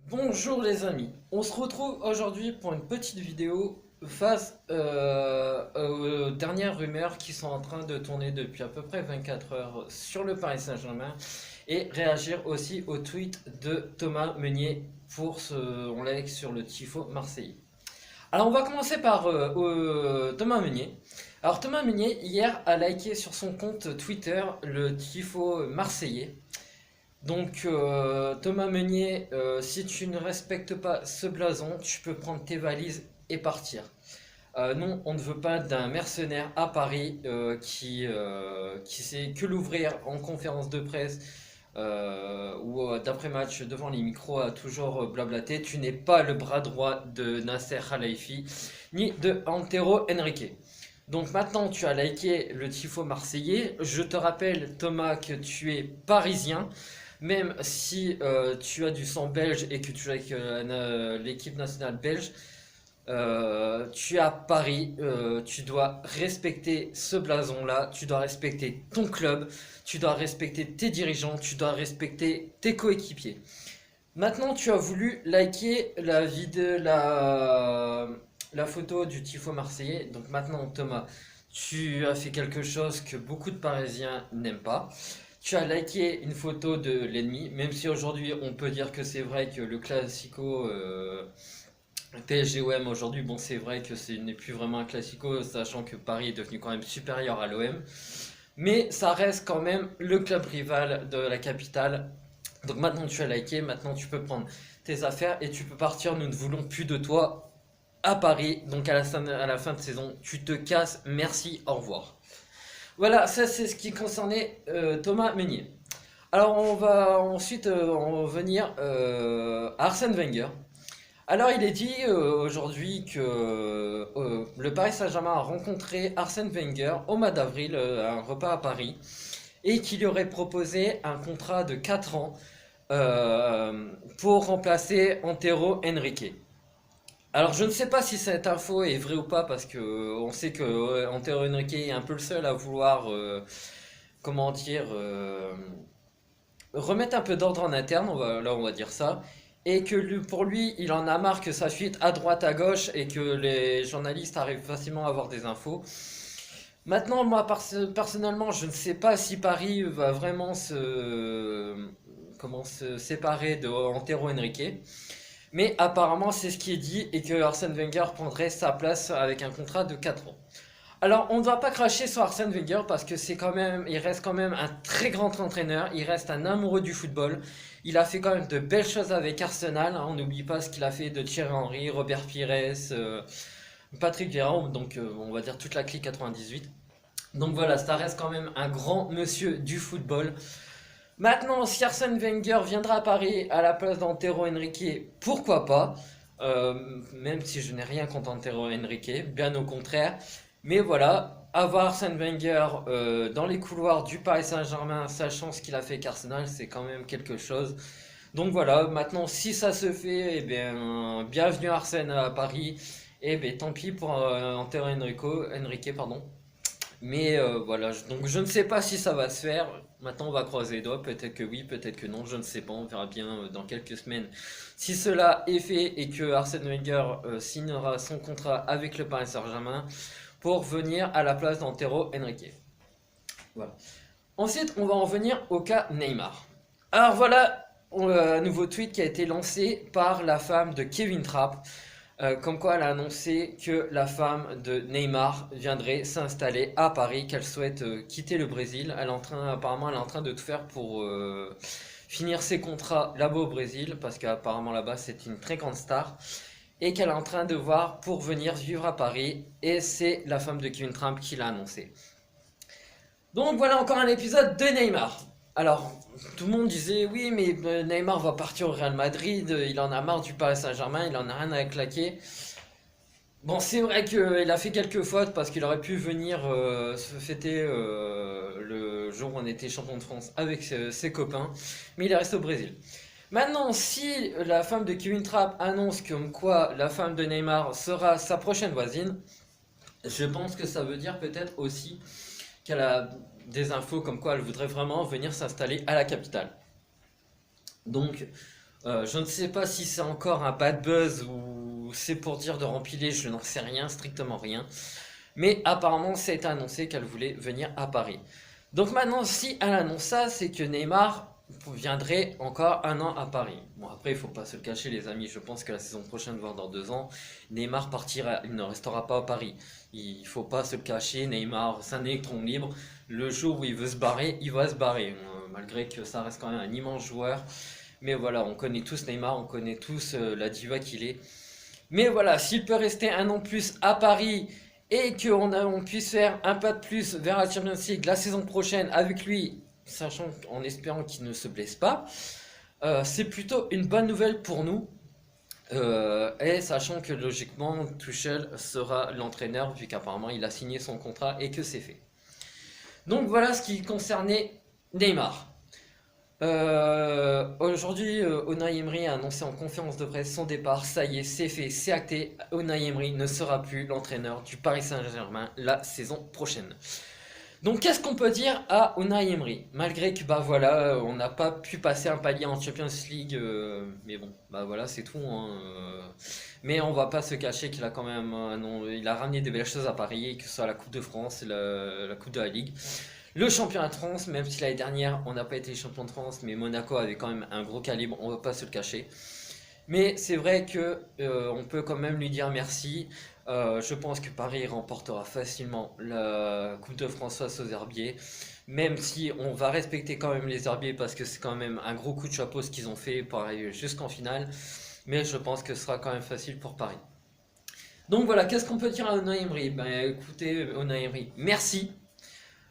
Bonjour les amis, on se retrouve aujourd'hui pour une petite vidéo face aux dernières rumeurs qui sont en train de tourner depuis à peu près 24 heures sur le Paris Saint-Germain et réagir aussi au tweet de Thomas Meunier pour son like sur le tifo marseillais. Alors on va commencer par Thomas Meunier. Alors Thomas Meunier hier a liké sur son compte Twitter le tifo marseillais. Donc Thomas Meunier, si tu ne respectes pas ce blason, tu peux prendre tes valises et partir. Non, on ne veut pas d'un mercenaire à Paris qui sait que l'ouvrir en conférence de presse ou d'après-match devant les micros à toujours blablater. Tu n'es pas le bras droit de Nasser Khelaïfi ni de Antero Henrique. Donc maintenant tu as liké le tifo marseillais. Je te rappelle Thomas que tu es parisien. Même si tu as du sang belge et que tu es avec l'équipe nationale belge, tu es à Paris, tu dois respecter ce blason-là, tu dois respecter ton club, tu dois respecter tes dirigeants, tu dois respecter tes coéquipiers. Maintenant, tu as voulu liker la photo du tifo marseillais. Donc maintenant, Thomas, tu as fait quelque chose que beaucoup de Parisiens n'aiment pas. Tu as liké une photo de l'ennemi, même si aujourd'hui on peut dire que c'est vrai que le classico PSG-OM aujourd'hui, bon c'est vrai que ce n'est plus vraiment un classico, sachant que Paris est devenu quand même supérieur à l'OM, mais ça reste quand même le club rival de la capitale. Donc maintenant tu as liké, maintenant tu peux prendre tes affaires et tu peux partir, nous ne voulons plus de toi à Paris, donc à la fin de saison, tu te casses, merci, au revoir. Voilà, ça c'est ce qui concernait Thomas Meunier. Alors on va ensuite en venir à Arsène Wenger. Alors il est dit aujourd'hui que le Paris Saint-Germain a rencontré Arsène Wenger au mois d'avril à un repas à Paris et qu'il lui aurait proposé un contrat de 4 ans pour remplacer Antero Henrique. Alors je ne sais pas si cette info est vraie ou pas parce que on sait que Antero Henrique est un peu le seul à vouloir comment dire remettre un peu d'ordre en interne, on va dire ça, et que pour lui il en a marre que ça fuite à droite à gauche et que les journalistes arrivent facilement à avoir des infos. Maintenant moi personnellement je ne sais pas si Paris va vraiment se séparer de Antero Henrique. Mais apparemment, c'est ce qui est dit et que Arsène Wenger prendrait sa place avec un contrat de 4 ans. Alors, on ne va pas cracher sur Arsène Wenger parce que il reste quand même un très grand entraîneur, il reste un amoureux du football. Il a fait quand même de belles choses avec Arsenal, hein. On n'oublie pas ce qu'il a fait de Thierry Henry, Robert Pires, Patrick Vieira, donc on va dire toute la clique 98. Donc voilà, ça reste quand même un grand monsieur du football. Maintenant, si Arsène Wenger viendra à Paris à la place d'Antero Henrique, pourquoi pas? Même si je n'ai rien contre Antero Henrique, bien au contraire. Mais voilà, avoir Arsène Wenger dans les couloirs du Paris Saint-Germain, sachant ce qu'il a fait avec Arsenal, c'est quand même quelque chose. Donc voilà, maintenant, si ça se fait, eh bien, bienvenue Arsène à Paris. Et bien, tant pis pour Antero Henrique, pardon. Mais voilà, donc je ne sais pas si ça va se faire. Maintenant, on va croiser les doigts. Peut-être que oui, peut-être que non. Je ne sais pas. On verra bien dans quelques semaines si cela est fait et que Arsène Wenger signera son contrat avec le Paris Saint-Germain pour venir à la place d'Antero Henrique. Voilà. Ensuite, on va en venir au cas Neymar. Alors voilà, un nouveau tweet qui a été lancé par la femme de Kevin Trapp. Comme quoi elle a annoncé que la femme de Neymar viendrait s'installer à Paris, qu'elle souhaite quitter le Brésil. Apparemment, elle est en train de tout faire pour finir ses contrats là-bas au Brésil, parce qu'apparemment là-bas c'est une très grande star, et qu'elle est en train de voir pour venir vivre à Paris, et c'est la femme de Kevin Trump qui l'a annoncé. Donc voilà encore un épisode de Neymar. Alors, tout le monde disait oui, mais Neymar va partir au Real Madrid, il en a marre du Paris Saint-Germain, il en a rien à claquer. Bon, c'est vrai qu'il a fait quelques fautes parce qu'il aurait pu venir se fêter le jour où on était champion de France avec ses copains, mais il est resté au Brésil. Maintenant, si la femme de Kevin Trapp annonce comme quoi la femme de Neymar sera sa prochaine voisine, je pense que ça veut dire peut-être aussi qu'elle a des infos comme quoi elle voudrait vraiment venir s'installer à la capitale. Donc Je ne sais pas si c'est encore un bad buzz ou c'est pour dire de rempiler, je n'en sais rien, strictement rien. Mais apparemment, c'est annoncé qu'elle voulait venir à Paris. Donc maintenant, si elle annonce ça, c'est que Neymar viendrait encore un an à Paris. Bon, après, il faut pas se le cacher, les amis. Je pense que la saison prochaine, voire dans 2 ans, Neymar partira. Il ne restera pas à Paris. Il faut pas se le cacher. Neymar, c'est un électron libre. Le jour où il veut se barrer, il va se barrer. Malgré que ça reste quand même un immense joueur. Mais voilà, on connaît tous Neymar, on connaît tous la diva qu'il est. Mais voilà, s'il peut rester un an plus à Paris et on puisse faire un pas de plus vers la Champions League la saison prochaine avec lui, sachant en espérant qu'il ne se blesse pas, c'est plutôt une bonne nouvelle pour nous. Et sachant que logiquement Tuchel sera l'entraîneur vu qu'apparemment il a signé son contrat et que c'est fait. Donc voilà ce qui concernait Neymar. Aujourd'hui, Unai Emery a annoncé en conférence de presse son départ. Ça y est, c'est fait, c'est acté. Unai Emery ne sera plus l'entraîneur du Paris Saint-Germain la saison prochaine. Donc, qu'est-ce qu'on peut dire à Unai Emery? Malgré que, bah voilà, on n'a pas pu passer un palier en Champions League, mais bon, bah voilà, c'est tout, hein, mais on va pas se cacher qu'il a quand même, non, il a ramené des belles choses à Paris, que ce soit la Coupe de France et la Coupe de la Ligue. Le championnat de France, même si l'année dernière on n'a pas été champion de France, mais Monaco avait quand même un gros calibre, on ne va pas se le cacher. Mais c'est vrai que on peut quand même lui dire merci. Je pense que Paris remportera facilement la Coupe de France face aux Herbiers. Même si on va respecter quand même les Herbiers parce que c'est quand même un gros coup de chapeau ce qu'ils ont fait pour arriver jusqu'en finale. Mais je pense que ce sera quand même facile pour Paris. Donc voilà, qu'est-ce qu'on peut dire à Unai Emery? Ben écoutez, Unai Emery, merci.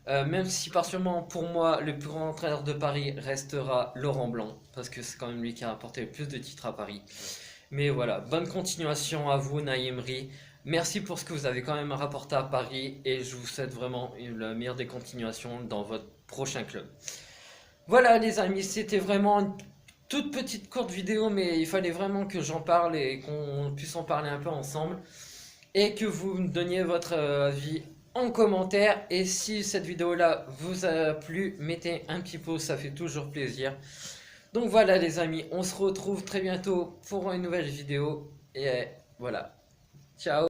Même si partiellement pour moi le plus grand entraîneur de Paris restera Laurent Blanc, parce que c'est quand même lui qui a apporté le plus de titres à Paris. Mais voilà, bonne continuation à vous Naïmri. Merci pour ce que vous avez quand même rapporté à Paris et je vous souhaite vraiment la meilleure des continuations dans votre prochain club. Voilà les amis, c'était vraiment une toute petite courte vidéo mais il fallait vraiment que j'en parle et qu'on puisse en parler un peu ensemble et que vous me donniez votre avis en commentaire. Et si cette vidéo là vous a plu, mettez un petit pouce, ça fait toujours plaisir. Donc voilà les amis, on se retrouve très bientôt pour une nouvelle vidéo et voilà, ciao.